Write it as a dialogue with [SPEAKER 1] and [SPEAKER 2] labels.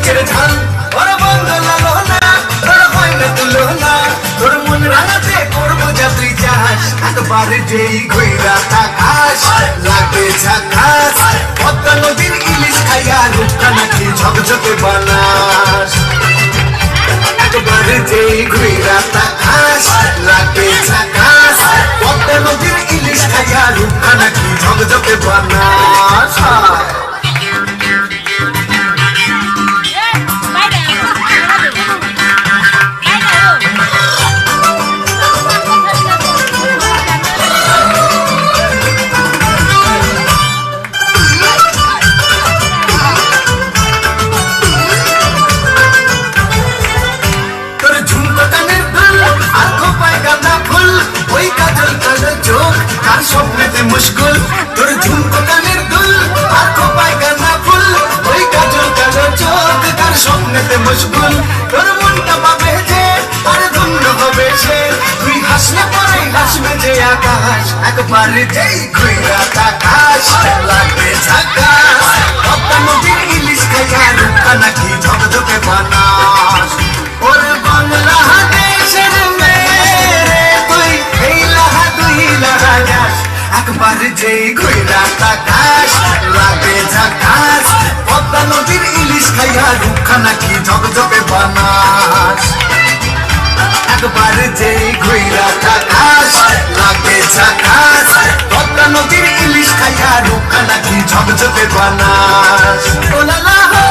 [SPEAKER 1] চোখের ঝাল ওর বন্ধ লালো না তোর হয় না তুলো না তোর মন রাঙাতে করবো যা তুই চাস একবার যেই ঘুইরা তাকাস লাগে ঝাকাস পদ্মা নদীর ইলিশ খাইয়া রূপটা নাকি ঝকঝকে বানাস একবার যেই ঘুইরা তাকাস লাগে ঝাকাস পদ্মা নদীর ইলিশ খাইয়া রূপটা নাকি ঝকঝকে বানাস কার স্বপ্নেতে মুশকুল তোর ঝুমকো কানের দুল আর খোপায় কান্না ফুল ওই কাজল কালো চোখ কার স্বপ্নেতে মুশকুল তোর মনটা পাবে যে আর ধন্য হবে সে তুই হাসলে পরে হাসবে যে আকাশ একবার যেই ঘুইরা তাকাস লাগে ঝাকাস পদ্মা নদীর ইলিশ খাইয়া রূপটা নাকি ঝকঝকে বানাস ওরে বাংলা দেশের মেয়ে তুই এই লাহা দুই লাহা যাস একবার যেই ঘুইরা তাকাস লাগে ঝাকাস পদ্মা নদীর ইলিশ খাইয়া রূপটা নাকি ঝকঝকে বানাস একবার যেই ঘুইরা তাকাস লাগে ঝাকাস পদ্মা নদীর ইলিশ খাইয়া রূপটা নাকি ঝকঝকে বানাস ও লা লা